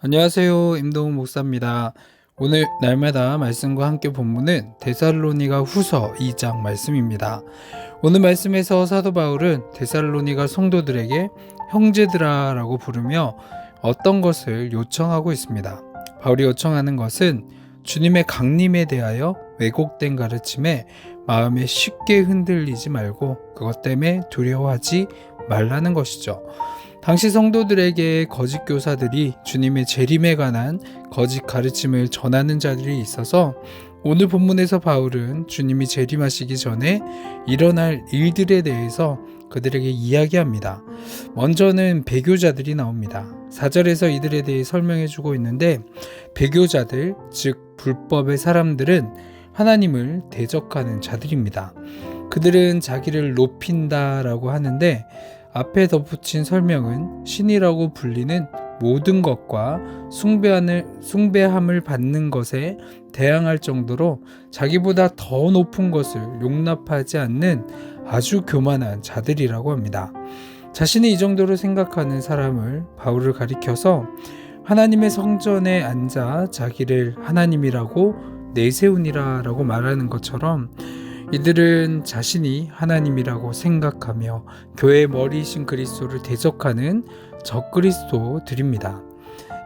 안녕하세요. 임동훈 목사입니다. 오늘 날마다 말씀과 함께 본문은 데살로니가 후서 2장 말씀입니다. 오늘 말씀에서 사도 바울은 데살로니가 성도들에게 형제들아 라고 부르며 어떤 것을 요청하고 있습니다. 바울이 요청하는 것은 주님의 강림에 대하여 왜곡된 가르침에 마음에 쉽게 흔들리지 말고 그것 때문에 두려워하지 말라는 것이죠. 당시 성도들에게 거짓 교사들이 주님의 재림에 관한 거짓 가르침을 전하는 자들이 있어서 오늘 본문에서 바울은 주님이 재림하시기 전에 일어날 일들에 대해서 그들에게 이야기합니다. 먼저는 배교자들이 나옵니다. 4절에서 이들에 대해 설명해 주고 있는데, 배교자들, 즉 불법의 사람들은 하나님을 대적하는 자들입니다. 그들은 자기를 높인다라고 하는데 앞에 덧붙인 설명은 신이라고 불리는 모든 것과 숭배함을 받는 것에 대항할 정도로 자기보다 더 높은 것을 용납하지 않는 아주 교만한 자들이라고 합니다. 자신이 이 정도로 생각하는 사람을 바울을 가리켜서 하나님의 성전에 앉아 자기를 하나님이라고 내세우니라 라고 말하는 것처럼 이들은 자신이 하나님이라고 생각하며 교회의 머리이신 그리스도를 대적하는 적그리스도들입니다.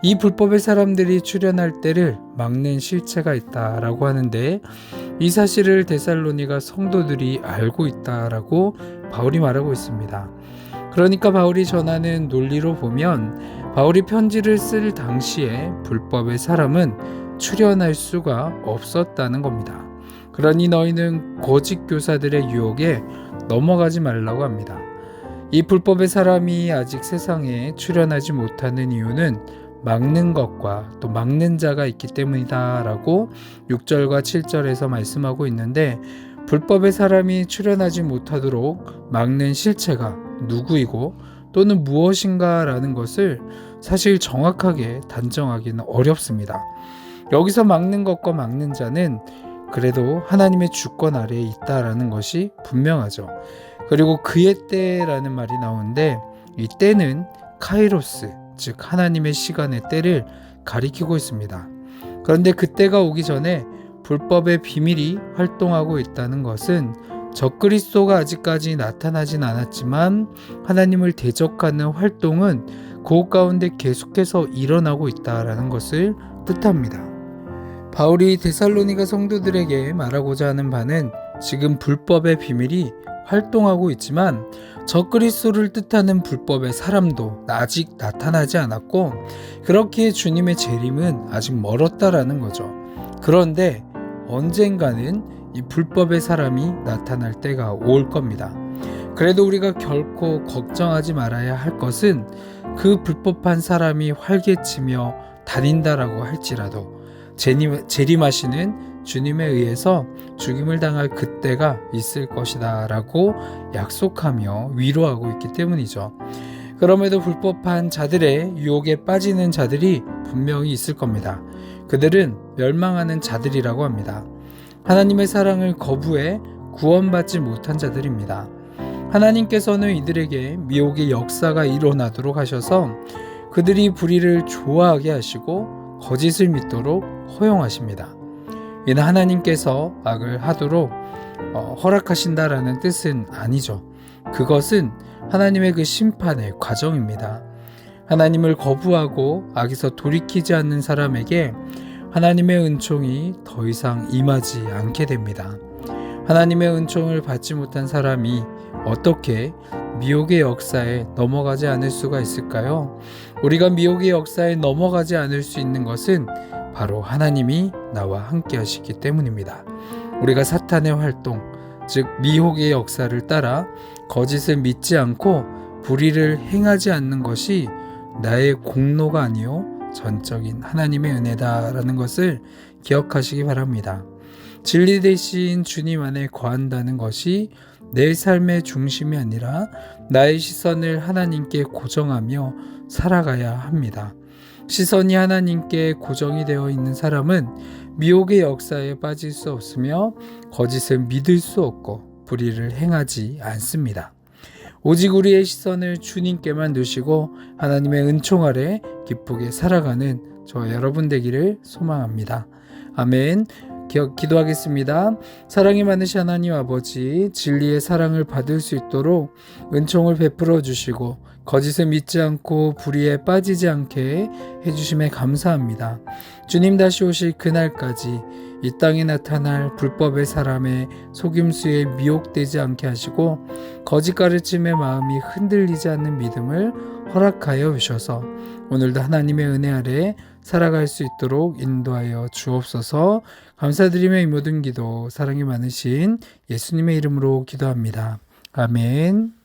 이 불법의 사람들이 출현할 때를 막는 실체가 있다라고 하는데, 이 사실을 데살로니가 성도들이 알고 있다라고 바울이 말하고 있습니다. 그러니까 바울이 전하는 논리로 보면 바울이 편지를 쓸 당시에 불법의 사람은 출현할 수가 없었다는 겁니다. 그러니 너희는 거짓 교사들의 유혹에 넘어가지 말라고 합니다. 이 불법의 사람이 아직 세상에 출현하지 못하는 이유는 막는 것과 또 막는 자가 있기 때문이다 라고 6절과 7절에서 말씀하고 있는데, 불법의 사람이 출현하지 못하도록 막는 실체가 누구이고 또는 무엇인가 라는 것을 사실 정확하게 단정하기는 어렵습니다. 여기서 막는 것과 막는 자는 그래도 하나님의 주권 아래에 있다라는 것이 분명하죠. 그리고 그의 때라는 말이 나오는데, 이 때는 카이로스, 즉 하나님의 시간의 때를 가리키고 있습니다. 그런데 그 때가 오기 전에 불법의 비밀이 활동하고 있다는 것은 적그리스도가 아직까지 나타나진 않았지만 하나님을 대적하는 활동은 그 가운데 계속해서 일어나고 있다라는 것을 뜻합니다. 바울이 데살로니가 성도들에게 말하고자 하는 바는 지금 불법의 비밀이 활동하고 있지만 적그리스도를 뜻하는 불법의 사람도 아직 나타나지 않았고, 그렇기에 주님의 재림은 아직 멀었다라는 거죠. 그런데 언젠가는 이 불법의 사람이 나타날 때가 올 겁니다. 그래도 우리가 결코 걱정하지 말아야 할 것은 그 불법한 사람이 활개치며 다닌다라고 할지라도 재림하시는 주님에 의해서 죽임을 당할 그때가 있을 것이다 라고 약속하며 위로하고 있기 때문이죠. 그럼에도 불법한 자들의 유혹에 빠지는 자들이 분명히 있을 겁니다. 그들은 멸망하는 자들이라고 합니다. 하나님의 사랑을 거부해 구원받지 못한 자들입니다. 하나님께서는 이들에게 미혹의 역사가 일어나도록 하셔서 그들이 불의를 좋아하게 하시고 거짓을 믿도록 허용하십니다. 이는 하나님께서 악을 하도록 허락하신다라는 뜻은 아니죠. 그것은 하나님의 그 심판의 과정입니다. 하나님을 거부하고 악에서 돌이키지 않는 사람에게 하나님의 은총이 더 이상 임하지 않게 됩니다. 하나님의 은총을 받지 못한 사람이 어떻게 미혹의 역사에 넘어가지 않을 수가 있을까요? 우리가 미혹의 역사에 넘어가지 않을 수 있는 것은 바로 하나님이 나와 함께 하시기 때문입니다. 우리가 사탄의 활동, 즉 미혹의 역사를 따라 거짓을 믿지 않고 불의를 행하지 않는 것이 나의 공로가 아니요 전적인 하나님의 은혜다라는 것을 기억하시기 바랍니다. 진리 대신 주님 안에 거한다는 것이 내 삶의 중심이 아니라 나의 시선을 하나님께 고정하며 살아가야 합니다. 시선이 하나님께 고정이 되어 있는 사람은 미혹의 역사에 빠질 수 없으며 거짓을 믿을 수 없고 불의를 행하지 않습니다. 오직 우리의 시선을 주님께만 두시고 하나님의 은총 아래 기쁘게 살아가는 저와 여러분 되기를 소망합니다. 아멘. 기도하겠습니다. 사랑이 많으신 하나님 아버지, 진리의 사랑을 받을 수 있도록 은총을 베풀어 주시고 거짓을 믿지 않고 불의에 빠지지 않게 해주심에 감사합니다. 주님 다시 오실 그날까지 이 땅에 나타날 불법의 사람의 속임수에 미혹되지 않게 하시고 거짓 가르침의 마음이 흔들리지 않는 믿음을 허락하여 주셔서 오늘도 하나님의 은혜 아래 살아갈 수 있도록 인도하여 주옵소서. 감사드리며 이 모든 기도 사랑이 많으신 예수님의 이름으로 기도합니다. 아멘.